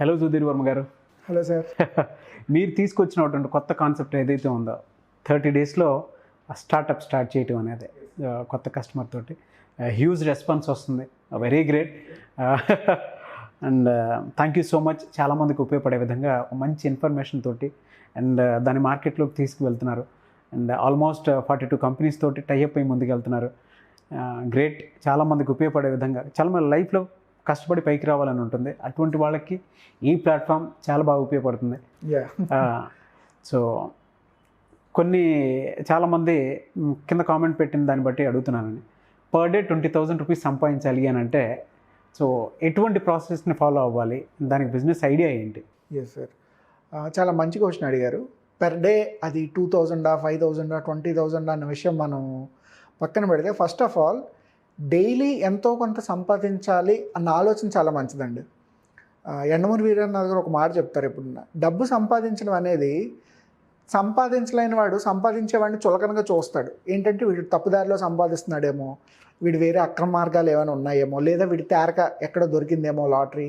Hello Sudheer Varma గారు. Hello sir. మీరు తీసుకొచ్చినటువంటి కొత్త కాన్సెప్ట్ ఏదైతే ఉందో 30 డేస్లో స్టార్టప్ స్టార్ట్ చేయటం అనేది కొత్త కస్టమర్ తోటి హ్యూజ్ రెస్పాన్స్ వస్తుంది. Very great and thank you so much. చాలామందికి ఉపయోగపడే విధంగా మంచి ఇన్ఫర్మేషన్ తోటి అండ్ దాని మార్కెట్లోకి తీసుకువెళ్తున్నారు. అండ్ ఆల్మోస్ట్ 42 కంపెనీస్ తోటి టైఅప్ అయ్యి ముందుకు వెళ్తున్నారు. గ్రేట్. చాలామందికి ఉపయోగపడే విధంగా చాలామంది లైఫ్లో కష్టపడి పైకి రావాలని ఉంటుంది. అటువంటి వాళ్ళకి ఈ ప్లాట్ఫామ్ చాలా బాగా ఉపయోగపడుతుంది. సో చాలామంది కింద కామెంట్ పెట్టిన దాన్ని బట్టి అడుగుతున్నానని, పర్ డే 20,000 రూపీస్ సంపాదించాలి అని అంటే సో ఎటువంటి ప్రాసెస్ని ఫాలో అవ్వాలి, దానికి బిజినెస్ ఐడియా ఏంటి? ఎస్ సార్, చాలా మంచి క్వశ్చన్ అడిగారు. పెర్ డే అది 2,000 5,000 20,000 అన్న విషయం మనం పక్కన పెడితే, ఫస్ట్ ఆఫ్ ఆల్ డైలీ ఎంతో కొంత సంపాదించాలి అన్న ఆలోచన చాలా మంచిదండి. ఎండమూరి వీరన్న దగ్గర ఒక మాట చెప్తారు ఎప్పుడున్నా, డబ్బు సంపాదించడం అనేది సంపాదించలేని వాడు సంపాదించేవాడిని చులకనగా చూస్తాడు. ఏంటంటే వీడు తప్పుదారిలో సంపాదిస్తున్నాడేమో, వీడు వేరే అక్రమ మార్గాలు ఏమైనా ఉన్నాయేమో, లేదా వీడి తేరక ఎక్కడ దొరికిందేమో లాటరీ,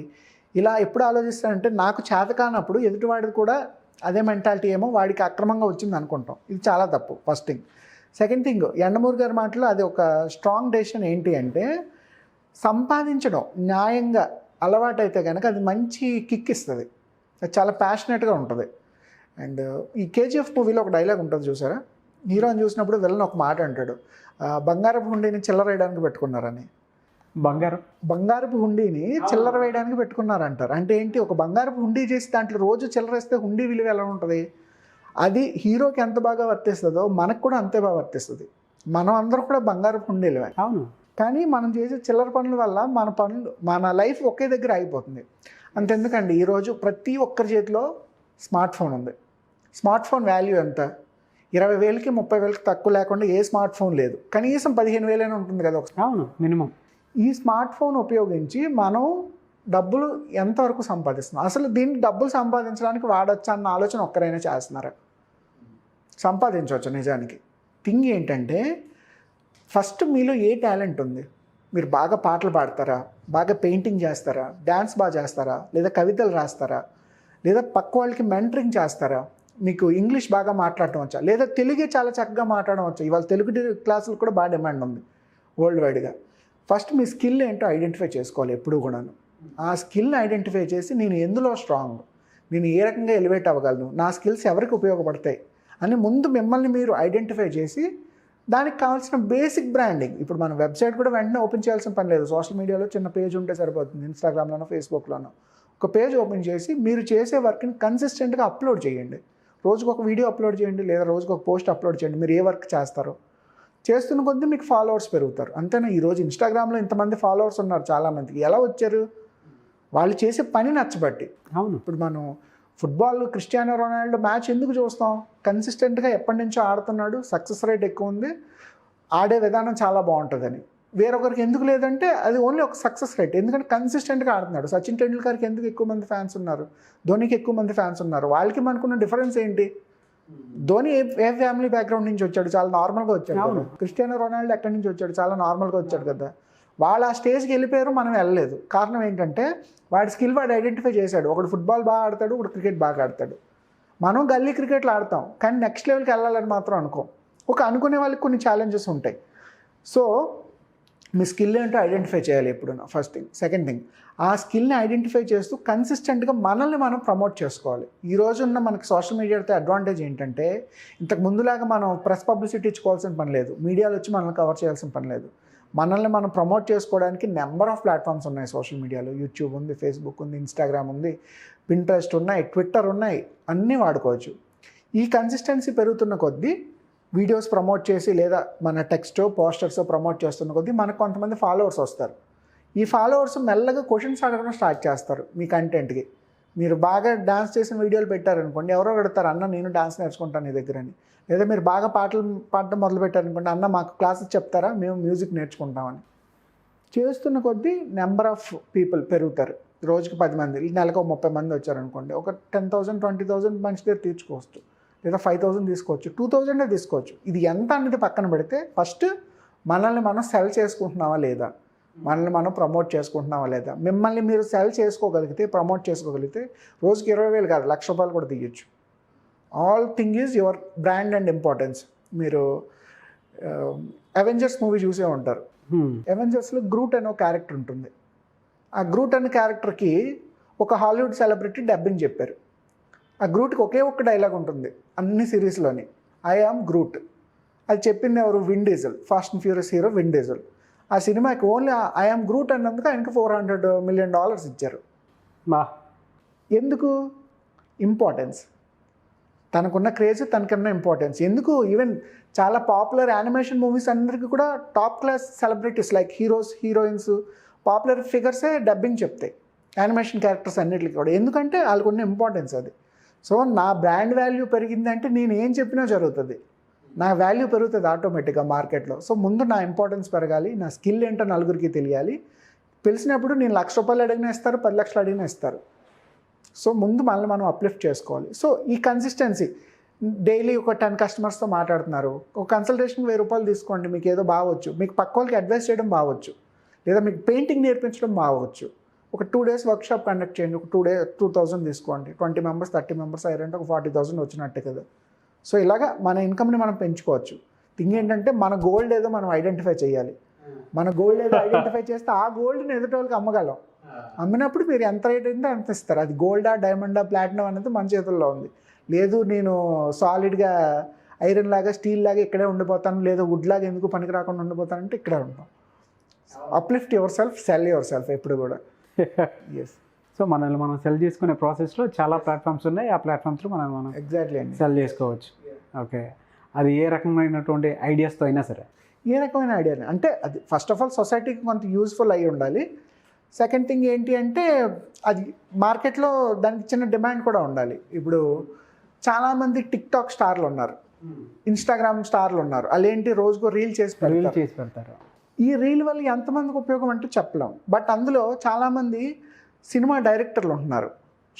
ఇలా ఎప్పుడు ఆలోచిస్తాడంటే నాకు చేత కానప్పుడు ఎదుటివాడిది కూడా అదే మెంటాలిటీ ఏమో, వాడికి అక్రమంగా వచ్చింది అనుకుంటాం. ఇది చాలా తప్పు. First thing. Second thing, Yandamuri గారి మాటలో అది ఒక స్ట్రాంగ్ డెసిషన్ ఏంటి అంటే, సంపాదించడం న్యాయంగా అలవాటైతే కనుక అది మంచి కిక్ ఇస్తుంది, అది చాలా ప్యాషనెట్గా ఉంటుంది. అండ్ ఈ కేజీఎఫ్ మూవీలో ఒక డైలాగ్ ఉంటుంది చూసారా, హీరోని చూసినప్పుడు విలన్ ఒక మాట అంటాడు, బంగారపు హుండీని చిల్లర వేయడానికి పెట్టుకున్నారని. బంగారపు హుండీని చిల్లర వేయడానికి పెట్టుకున్నారంటారు. అంటే ఏంటి, ఒక బంగారపు హుండీ చేసి దాంట్లో రోజు చిల్లర వేస్తే హుండీ విలువ ఎలా ఉంటుంది? అది హీరోకి ఎంత బాగా వర్తిస్తుందో మనకు కూడా అంతే బాగా వర్తిస్తుంది. మనం అందరం కూడా బంగారపు హుండీలే. అవును. కానీ మనం చేసే చిల్లర పనుల వల్ల మన లైఫ్ ఒకే దగ్గర అయిపోతుంది. అంతెందుకండి, ఈరోజు ప్రతి ఒక్కరి చేతిలో స్మార్ట్ ఫోన్ ఉంది. స్మార్ట్ ఫోన్ వాల్యూ ఎంత? 20,000కి 30,000కి తక్కువ లేకుండా ఏ స్మార్ట్ ఫోన్ లేదు. కనీసం 15,000 ఉంటుంది కదా. అవును, మినిమం. ఈ స్మార్ట్ ఫోన్ ఉపయోగించి మనం డబ్బులు ఎంతవరకు సంపాదిస్తున్నాం? అసలు దీన్ని డబ్బులు సంపాదించడానికి వాడచ్చా అన్న ఆలోచన ఒక్కరైనా చేస్తున్నారా? సంపాదించవచ్చు నిజానికి. థింగ్ ఏంటంటే, ఫస్ట్ మీలో ఏ టాలెంట్ ఉంది? మీరు బాగా పాటలు పాడతారా, బాగా పెయింటింగ్ చేస్తారా, డ్యాన్స్ బాగా చేస్తారా, లేదా కవితలు రాస్తారా, లేదా పక్క వాళ్ళకి మెంటరింగ్ చేస్తారా, మీకు ఇంగ్లీష్ బాగా మాట్లాడటం వచ్చా, లేదా తెలుగే చాలా చక్కగా మాట్లాడడం వచ్చా? ఇవాళ తెలుగు క్లాసులు కూడా బాగా డిమాండ్ ఉంది వరల్డ్ వైడ్గా. ఫస్ట్ మీ స్కిల్ ఏంటో ఐడెంటిఫై చేసుకోవాలి ఎప్పుడు కూడాను. ఆ స్కిల్ని ఐడెంటిఫై చేసి నేను ఎందులో స్ట్రాంగ్, నేను ఏ రకంగా ఎలివేట్ అవ్వగలను, నా స్కిల్స్ ఎవరికి ఉపయోగపడతాయి అని ముందు మిమ్మల్ని మీరు ఐడెంటిఫై చేసి దానికి కావాల్సిన బేసిక్ బ్రాండింగ్. ఇప్పుడు మన వెబ్సైట్ కూడా వెంటనే ఓపెన్ చేయాల్సిన పని లేదు. సోషల్ మీడియాలో చిన్న పేజ్ ఉంటే సరిపోతుంది. ఇన్స్టాగ్రామ్లోనో ఫేస్బుక్లోనో ఒక పేజ్ ఓపెన్ చేసి మీరు చేసే వర్క్ని కన్సిస్టెంట్గా అప్లోడ్ చేయండి. రోజుకు ఒక వీడియో అప్లోడ్ చేయండి, లేదా రోజుకు ఒక పోస్ట్ అప్లోడ్ చేయండి. మీరు ఏ వర్క్ చేస్తారో చేస్తున్న కొద్దీ మీకు ఫాలోవర్స్ పెరుగుతారు. అంతేనా? ఈరోజు ఇన్స్టాగ్రామ్లో ఇంతమంది ఫాలోవర్స్ ఉన్నారు చాలామందికి. ఎలా వచ్చారు? వాళ్ళు చేసే పని నచ్చబట్టి. అవును. ఇప్పుడు మనం ఫుట్బాల్ క్రిస్టియానో రొనాల్డో మ్యాచ్ ఎందుకు చూస్తాం? కన్సిస్టెంట్గా ఎప్పటి నుంచో ఆడుతున్నాడు, సక్సెస్ రేట్ ఎక్కువ ఉంది, ఆడే విధానం చాలా బాగుంటుందని. వేరొకరికి ఎందుకు లేదంటే అది ఓన్లీ ఒక సక్సెస్ రేట్, ఎందుకంటే కన్సిస్టెంట్గా ఆడుతున్నాడు. సచిన్ టెండూల్కర్కి ఎందుకు ఎక్కువ మంది ఫ్యాన్స్ ఉన్నారు, ధోనికి ఎక్కువ మంది ఫ్యాన్స్ ఉన్నారు? వాళ్ళకి మనకున్న డిఫరెన్స్ ఏంటి? ధోని ఏ ఫ్యామిలీ బ్యాక్గ్రౌండ్ నుంచి వచ్చాడు? చాలా నార్మల్గా వచ్చాడు. క్రిస్టియానో రొనాల్డో ఎక్కడి నుంచి వచ్చాడు? చాలా నార్మల్గా వచ్చాడు కదా. వాళ్ళు ఆ స్టేజ్కి వెళ్ళిపోయారు, మనం వెళ్ళలేదు. కారణం ఏంటంటే వాడి స్కిల్ వాడు ఐడెంటిఫై చేశాడు. ఒకడు ఫుట్బాల్ బాగా ఆడతాడు, ఒకడు క్రికెట్ బాగా ఆడతాడు. మనం గల్లీ క్రికెట్లో ఆడతాం, కానీ నెక్స్ట్ లెవెల్కి వెళ్ళాలని మాత్రం అనుకునే వాళ్ళకి కొన్ని ఛాలెంజెస్ ఉంటాయి. సో మీ స్కిల్ ఏంటో ఐడెంటిఫై చేయాలి ఎప్పుడు. First thing. సెకండ్ థింగ్, ఆ స్కిల్ని ఐడెంటిఫై చేస్తూ కన్సిస్టెంట్గా మనల్ని మనం ప్రమోట్ చేసుకోవాలి. ఈ రోజున్న మనకి సోషల్ మీడియాతో అడ్వాంటేజ్ ఏంటంటే, ఇంతకు ముందులాగా మనం ప్రెస్ పబ్లిసిటీ ఇచ్చుకోవాల్సిన పని లేదు, మీడియాలో వచ్చి మనల్ని కవర్ చేయాల్సిన పని లేదు. మనల్ని మనం ప్రమోట్ చేసుకోవడానికి నెంబర్ ఆఫ్ ప్లాట్ఫామ్స్ ఉన్నాయి సోషల్ మీడియాలో. యూట్యూబ్ ఉంది, ఫేస్బుక్ ఉంది, ఇన్స్టాగ్రామ్ ఉంది, పింట్రెస్ట్ ఉన్నాయి, ట్విట్టర్ ఉన్నాయి, అన్నీ వాడుకోవచ్చు. ఈ కన్సిస్టెన్సీ పెరుగుతున్న కొద్దీ వీడియోస్ ప్రమోట్ చేసి, లేదా మన టెక్స్టో పోస్టర్సో ప్రమోట్ చేస్తున్న కొద్దీ మనకు కొంతమంది ఫాలోవర్స్ వస్తారు. ఈ ఫాలోవర్స్ మెల్లగా క్వశ్చన్స్ అడగడం స్టార్ట్ చేస్తారు మీ కంటెంట్కి. మీరు బాగా డాన్స్ చేసిన వీడియోలు పెట్టారనుకోండి, ఎవరో అడుగుతారు, అన్న నేను డాన్స్ నేర్చుకుంటాను నీ దగ్గర అని. లేదా మీరు బాగా పాటలు పాడడం మొదలు పెట్టారనుకోండి, అన్న మాకు క్లాసెస్ చెప్తారా, మేము మ్యూజిక్ నేర్చుకుంటామని. చేస్తున్న కొద్దీ నెంబర్ ఆఫ్ పీపుల్ పెరుగుతారు. రోజుకి 10 మంది, నెలకు 30 మంది వచ్చారనుకోండి, ఒక 10,000 20,000 మనిషి దగ్గర తీర్చుకోవచ్చు, లేదా 5,000 తీసుకోవచ్చు, 2,000 తీసుకోవచ్చు. ఇది ఎంత అనేది పక్కన పెడితే ఫస్ట్ మనల్ని మనం సెల్ చేసుకుంటున్నావా లేదా, మనల్ని మనం ప్రమోట్ చేసుకుంటున్నామా లేదా, మిమ్మల్ని మీరు సెల్ చేసుకోగలిగితే, ప్రమోట్ చేసుకోగలిగితే రోజుకి 20,000 కాదు, ₹1,00,000 కూడా తీయచ్చు. All thing is your brand and importance. మీరు అవెంజర్స్ మూవీ చూసే ఉంటారు. అవెంజర్స్లో గ్రూట్ అనే ఒక క్యారెక్టర్ ఉంటుంది. ఆ గ్రూట్ అనే క్యారెక్టర్కి ఒక హాలీవుడ్ సెలబ్రిటీ డబ్బింగ్ చెప్పారు. ఆ గ్రూట్కి ఒకే ఒక్క డైలాగ్ ఉంటుంది అన్ని సిరీస్లోని, ఐ ఆమ్ గ్రూట్. అది చెప్పింది ఎవరు? Win diesel, fast and furious hero win diesel. ఆ సినిమాకి ఓన్లీ ఐ ఆమ్ గ్రూట్ అన్నందుకు ఆయనకి $400 million ఇచ్చారు. ఎందుకు? ఇంపార్టెన్స్. తనకున్న క్రేజ్, తనకున్న ఇంపార్టెన్స్. ఎందుకు? ఈవెన్ చాలా పాపులర్ యానిమేషన్ మూవీస్ అందరికీ కూడా top class celebrities like heroes, heroines, popular ఫిగర్సే డబ్బింగ్ చెప్తాయి యానిమేషన్ క్యారెక్టర్స్ అన్నిటికీ కూడా. ఎందుకంటే వాళ్ళకున్న ఇంపార్టెన్స్ అది. సో నా బ్రాండ్ వాల్యూ పెరిగిందంటే నేను ఏం చెప్పినా జరుగుతుంది, నా వాల్యూ పెరుగుతుంది ఆటోమేటిక్గా మార్కెట్లో. సో ముందు నా ఇంపార్టెన్స్ పెరగాలి, నా స్కిల్ ఏంటో నలుగురికి తెలియాలి. తెలిసినప్పుడు నేను ₹1,00,000 అడిగినా ఇస్తారు, 10 లక్షలు అడిగినా ఇస్తారు. సో ముందు మనల్ని మనం అప్లిఫ్ట్ చేసుకోవాలి. సో ఈ కన్సిస్టెన్సీ, డైలీ ఒక 10 కస్టమర్స్తో మాట్లాడుతున్నారు, ఒక కన్సల్టేషన్కి ₹1000 తీసుకోండి, మీకు ఏదో బాగొచ్చు, మీకు పక్క వాళ్ళకి అడ్వైస్ చేయడం బాగొచ్చు, లేదా మీకు పెయింటింగ్ నేర్పించడం బాగొచ్చు. ఒక 2 days వర్క్షాప్ కండక్ట్ చేయండి, ఒక 2,000 తీసుకోండి, 20 members 30 members అయ్యారంటే ఒక 40,000 వచ్చినట్టే కదా. సో ఇలాగా మన ఇన్కమ్ని మనం పెంచుకోవచ్చు. థింగ్ ఏంటంటే మన గోల్డ్ ఏదో మనం ఐడెంటిఫై చేయాలి. మన గోల్డ్ ఏదో ఐడెంటిఫై చేస్తే ఆ గోల్డ్ని ఎదుటి వాళ్ళకి అమ్మగలం. అమ్మినప్పుడు మీరు ఎంత రేట్ అయిందో అంత ఇస్తారు. అది గోల్డా, డైమండా, ప్లాటినం అనేది మన చేతుల్లో ఉంది. లేదు నేను సాలిడ్గా ఐరన్ లాగా, స్టీల్ లాగా ఇక్కడే ఉండిపోతాను, లేదా వుడ్ లాగా ఎందుకు పనికి రాకుండా ఉండిపోతానంటే ఇక్కడే ఉంటాం. Uplift your self, cell your self ఎప్పుడు కూడా. ఎస్. సో మనల్ని మనం సెల్ చేసుకునే ప్రాసెస్లో చాలా ప్లాట్ఫామ్స్ ఉన్నాయి. ఆ ప్లాట్ఫామ్స్లో మనం ఎగ్జాక్ట్లీ అండి సెల్ చేసుకోవచ్చు. ఓకే, అది ఏ రకమైనటువంటి ఐడియాస్తో అయినా సరే. ఏ రకమైన ఐడియా అంటే అది ఫస్ట్ ఆఫ్ ఆల్ సొసైటీకి కొంత యూస్ఫుల్ అయ్యి ఉండాలి. సెకండ్ థింగ్ ఏంటి అంటే అది మార్కెట్లో దానికి చిన్న డిమాండ్ కూడా ఉండాలి. ఇప్పుడు చాలామంది టిక్టాక్ స్టార్లు ఉన్నారు, ఇన్స్టాగ్రామ్ స్టార్లు ఉన్నారు. వాళ్ళేంటి రోజుకో రీల్ చేసి పెడతారు. ఈ రీల్ వల్ల ఎంతమందికి ఉపయోగం అంటే చెప్పలేం. బట్ అందులో చాలామంది సినిమా డైరెక్టర్లు ఉంటున్నారు,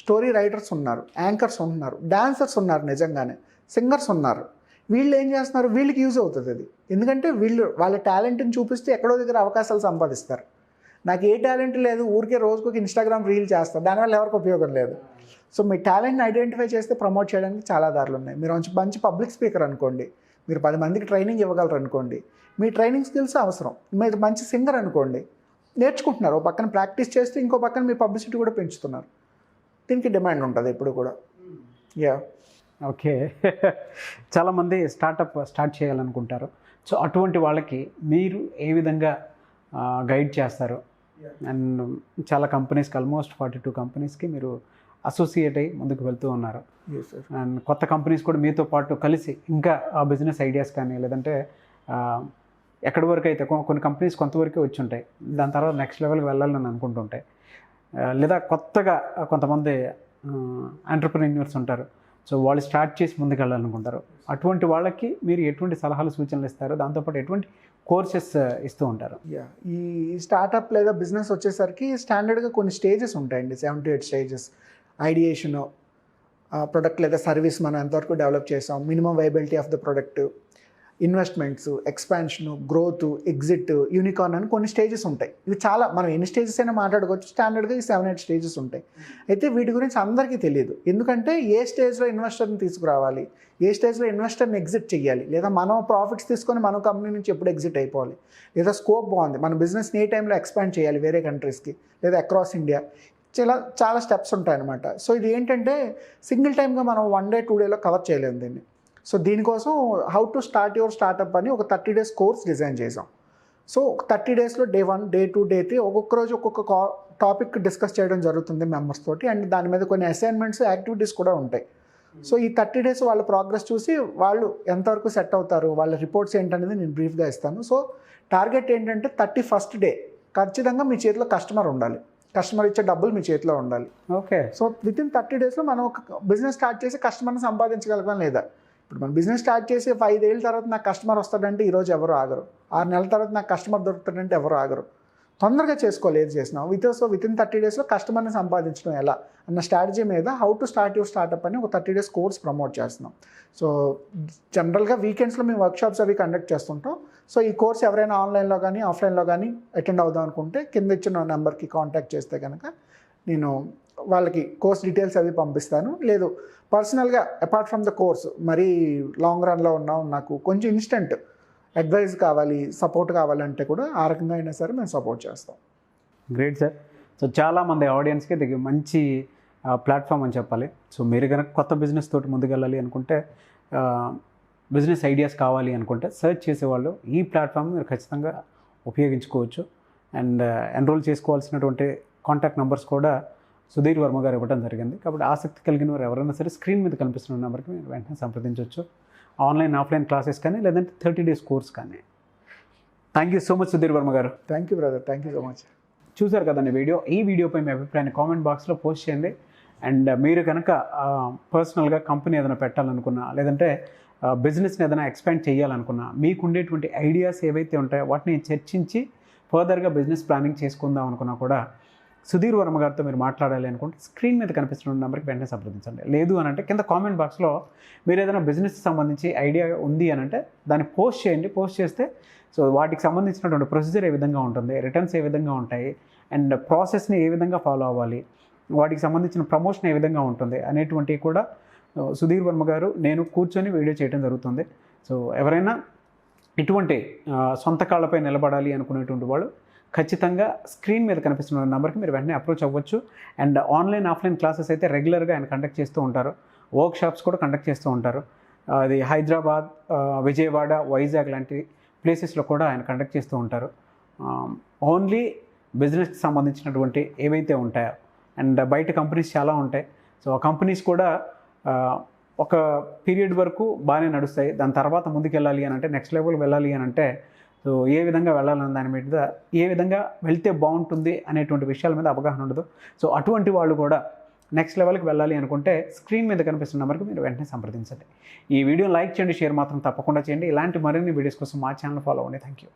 స్టోరీ రైటర్స్ ఉన్నారు, యాంకర్స్ ఉంటున్నారు, డాన్సర్స్ ఉన్నారు, నిజంగానే సింగర్స్ ఉన్నారు. వీళ్ళు ఏం చేస్తున్నారు? వీళ్ళకి యూజ్ అవుతుంది అది. ఎందుకంటే వీళ్ళు వాళ్ళ టాలెంట్ని చూపిస్తే ఎక్కడో దగ్గర అవకాశాలు సంపాదిస్తారు. నాకు ఏ టాలెంట్ లేదు, ఊరికే రోజుకొక ఇన్స్టాగ్రామ్ రీల్ చేస్తారు, దానివల్ల ఎవరికి ఉపయోగం లేదు. సో మీ టాలెంట్ని ఐడెంటిఫై చేస్తే ప్రమోట్ చేయడానికి చాలా దారులు ఉన్నాయి. మీరు మంచి పబ్లిక్ స్పీకర్ అనుకోండి, మీరు 10 మందికి ట్రైనింగ్ ఇవ్వగలరు అనుకోండి, మీ ట్రైనింగ్ స్కిల్స్ అవసరం. మీరు మంచి సింగర్ అనుకోండి, నేర్చుకుంటున్నారు, ఒక పక్కన ప్రాక్టీస్ చేస్తూ ఇంకో పక్కన మీ పబ్లిసిటీ కూడా పెంచుతున్నారు. దీనికి డిమాండ్ ఉంటుంది ఎప్పుడు కూడా. యా. ఓకే, చాలామంది స్టార్ట్ చేయాలనుకుంటారు. సో అటువంటి వాళ్ళకి మీరు ఏ విధంగా గైడ్ చేస్తారు? అండ్ చాలా కంపెనీస్కి, ఆల్మోస్ట్ 42 కంపెనీస్కి మీరు అసోసియేట్ అయ్యి ముందుకు వెళ్తూ ఉన్నారు. అండ్ కొత్త కంపెనీస్ కూడా మీతో పాటు కలిసి ఇంకా ఆ బిజినెస్ ఐడియాస్ కానీ, లేదంటే ఎక్కడి వరకు అయితే కొన్ని కంపెనీస్ కొంతవరకే వచ్చి ఉంటాయి, దాని తర్వాత నెక్స్ట్ లెవెల్కి వెళ్ళాలని అనుకుంటుంటాయి. లేదా కొత్తగా కొంతమంది ఎంటర్‌ప్రెన్యూర్స్ ఉంటారు, సో వాళ్ళు స్టార్ట్ చేసి ముందుకు వెళ్ళాలనుకుంటారు. అటువంటి వాళ్ళకి మీరు ఎటువంటి సలహాలు, సూచనలు ఇస్తారు? దాంతోపాటు ఎటువంటి కోర్సెస్ ఇస్తూ ఉంటారు? ఈ స్టార్టప్ లేదా బిజినెస్ వచ్చేసరికి స్టాండర్డ్గా కొన్ని స్టేజెస్ ఉంటాయండి, 7 to 8 స్టేజెస్. ఐడియేషను, ప్రొడక్ట్ లేదా సర్వీస్ మనం ఎంతవరకు డెవలప్ చేసాం, minimum viability of the product, investments, expansion, growth, exit, unicorn అని కొన్ని స్టేజెస్ ఉంటాయి. ఇవి చాలా, మనం ఎన్ని స్టేజెస్ అయినా మాట్లాడుకోవచ్చు. స్టాండర్డ్గా ఈ 7, 8 స్టేజెస్ ఉంటాయి. అయితే వీటి గురించి అందరికీ తెలియదు. ఎందుకంటే ఏ స్టేజ్లో ఇన్వెస్టర్ని తీసుకురావాలి, ఏ స్టేజ్లో ఇన్వెస్టర్ని ఎగ్జిట్ చేయాలి, లేదా మనం ప్రాఫిట్స్ తీసుకొని మన కంపెనీ నుంచి ఎప్పుడు ఎగ్జిట్ అయిపోవాలి, లేదా స్కోప్ బాగుంది, మన బిజినెస్ని ఏ టైంలో ఎక్స్పాండ్ చేయాలి వేరే కంట్రీస్కి లేదా అక్రాస్ ఇండియా, చాలా స్టెప్స్ ఉంటాయన్నమాట. సో ఇది ఏంటంటే సింగిల్ టైమ్గా మనం 1 day 2 dayలో కవర్ చేయలేము దీన్ని. సో దీనికోసం how to start your startup అని ఒక 30 days కోర్స్ డిజైన్ చేసాం. సో 30 daysలో Day 1, Day 2, Day 3 ఒక్కొక్క రోజు ఒక్కొక్క టాపిక్ డిస్కస్ చేయడం జరుగుతుంది మెంబర్స్ తోటి. అండ్ దాని మీద కొన్ని అసైన్మెంట్స్, యాక్టివిటీస్ కూడా ఉంటాయి. సో ఈ 30 days వాళ్ళ ప్రోగ్రెస్ చూసి వాళ్ళు ఎంతవరకు సెట్ అవుతారు, వాళ్ళ రిపోర్ట్స్ ఏంటనేది నేను బ్రీఫ్గా ఇస్తాను. సో టార్గెట్ ఏంటంటే 31st day ఖచ్చితంగా మీ చేతిలో కస్టమర్ ఉండాలి, కస్టమర్ ఇచ్చే డబ్బులు మీ చేతిలో ఉండాలి. ఓకే. సో వితిన్ 30 daysలో మనం ఒక బిజినెస్ స్టార్ట్ చేసి కస్టమర్ని సంపాదించగలగం. లేదా ఇప్పుడు మనం బిజినెస్ స్టార్ట్ చేసి 5 ఏళ్ళ తర్వాత నాకు కస్టమర్ వస్తాడంటే ఈరోజు ఎవరు ఆగరు. 6 నెలల తర్వాత నాకు కస్టమర్ దొరుకుతాడంటే ఎవరు ఆగరు. తొందరగా చేసుకోవాలి ఏది చేసినా. వితిన్ 30 daysలో కస్టమర్ని సంపాదించడం ఎలా అన్న స్ట్రాటజీ మీద how to start your startup అని ఒక 30 days కోర్స్ ప్రమోట్ చేస్తున్నాం. సో జనరల్గా వీకెండ్స్లో మేము వర్క్షాప్స్ అవి కండక్ట్ చేస్తుంటాం. సో ఈ కోర్స్ ఎవరైనా ఆన్లైన్లో కానీ ఆఫ్లైన్లో కానీ అటెండ్ అవుదాం అనుకుంటే కింద ఇచ్చిన నెంబర్కి కాంటాక్ట్ చేస్తే కనుక నేను వాళ్ళకి కోర్స్ డీటెయిల్స్ అవి పంపిస్తాను. లేదు పర్సనల్గా అపార్ట్ ఫ్రమ్ ద కోర్స్ మరీ లాంగ్ రన్లో ఉన్నాం, నాకు కొంచెం ఇన్స్టెంట్ అడ్వైస్ కావాలి, సపోర్ట్ కావాలంటే కూడా ఆ రకంగా అయినా సరే మేము సపోర్ట్ చేస్తాం. Great sir. సో చాలామంది ఆడియన్స్కి ఇది మంచి ప్లాట్ఫామ్ అని చెప్పాలి. సో మీరు కనుక కొత్త బిజినెస్ తోటి ముందుకెళ్ళాలి అనుకుంటే, బిజినెస్ ఐడియాస్ కావాలి అనుకుంటే సెర్చ్ చేసేవాళ్ళు ఈ ప్లాట్ఫామ్ మీరు ఖచ్చితంగా ఉపయోగించుకోవచ్చు. అండ్ ఎన్రోల్ చేసుకోవాల్సినటువంటి కాంటాక్ట్ నెంబర్స్ కూడా సుధీర్ వర్మ గారు ఇవ్వడం జరిగింది. కాబట్టి ఆసక్తి కలిగిన వారు ఎవరైనా సరే స్క్రీన్ మీద కనిపిస్తున్న నెంబర్కి మీరు వెంటనే సంప్రదించవచ్చు. ఆన్లైన్ ఆఫ్లైన్ క్లాసెస్ కానీ లేదంటే 30 days కోర్స్ కానీ. Thank you so much Sudheer Varma garu. Thank you brother, thank you so much. చూసారు కదండి వీడియో. ఈ వీడియోపై మీ అభిప్రాయాన్ని కామెంట్ బాక్స్లో పోస్ట్ చేయండి. అండ్ మీరు కనుక పర్సనల్గా కంపెనీ ఏదైనా పెట్టాలనుకున్నా, లేదంటే బిజినెస్ని ఏదైనా ఎక్స్పాండ్ చేయాలనుకున్నా, మీకు ఉండేటువంటి ఐడియాస్ ఏవైతే ఉంటాయో వాటిని చర్చించి ఫర్దర్గా బిజినెస్ ప్లానింగ్ చేసుకుందాం అనుకున్నా కూడా సుధీర్ వర్మ గారితో మీరు మాట్లాడాలి అనుకుంటే స్క్రీన్ మీద కనిపిస్తున్న నెంబర్కి వెంటనే సంప్రదించండి. లేదు అని అంటే కింద కామెంట్ బాక్స్లో మీరు ఏదైనా బిజినెస్కి సంబంధించి ఐడియా ఉంది అని అంటే దాన్ని పోస్ట్ చేయండి. పోస్ట్ చేస్తే సో వాటికి సంబంధించినటువంటి ప్రొసీజర్ ఏ విధంగా ఉంటుంది, రిటర్న్స్ ఏ విధంగా ఉంటాయి, అండ్ ప్రాసెస్ని ఏ విధంగా ఫాలో అవ్వాలి, వాటికి సంబంధించిన ప్రమోషన్ ఏ విధంగా ఉంటుంది అనేటువంటివి కూడా సుధీర్ వర్మ గారు నేను కూర్చొని వీడియో చేయడం జరుగుతుంది. సో ఎవరైనా ఇటువంటి సొంత కాళ్ళపై నిలబడాలి అనుకునేటువంటి వాళ్ళు ఖచ్చితంగా స్క్రీన్ మీద కనిపిస్తున్న నెంబర్కి మీరు వెంటనే అప్రోచ్ అవ్వచ్చు. అండ్ ఆన్లైన్ ఆఫ్లైన్ క్లాసెస్ అయితే రెగ్యులర్గా ఆయన కండక్ట్ చేస్తూ ఉంటారు. వర్క్షాప్స్ కూడా కండక్ట్ చేస్తూ ఉంటారు. అది హైదరాబాద్, విజయవాడ, వైజాగ్ లాంటి ప్లేసెస్లో కూడా ఆయన కండక్ట్ చేస్తూ ఉంటారు. ఓన్లీ బిజినెస్కి సంబంధించినటువంటి ఏవైతే ఉంటాయో, అండ్ బయట కంపెనీస్ చాలా ఉంటాయి. సో ఆ కంపెనీస్ కూడా ఒక పీరియడ్ వరకు బాగానే నడుస్తాయి. దాని తర్వాత ముందుకు వెళ్ళాలి అని అంటే, నెక్స్ట్ లెవెల్ వెళ్ళాలి అని అంటే, సో ఏ విధంగా వెళ్ళాలన్న దాని మీద, ఏ విధంగా వెళ్తే బాగుంటుంది అనేటువంటి విషయాల మీద అవగాహన ఉండదు. సో అటువంటి వాళ్ళు కూడా నెక్స్ట్ లెవెల్కి వెళ్ళాలి అనుకుంటే స్క్రీన్ మీద కనిపిస్తున్న నెంబర్కి మీరు వెంటనే సంప్రదించండి. ఈ వీడియో లైక్ చేయండి, షేర్ మాత్రం తప్పకుండా చేయండి. ఇలాంటి మరిన్ని వీడియోస్ కోసం మా ఛానల్ ఫాలో అవ్వండి. Thank you.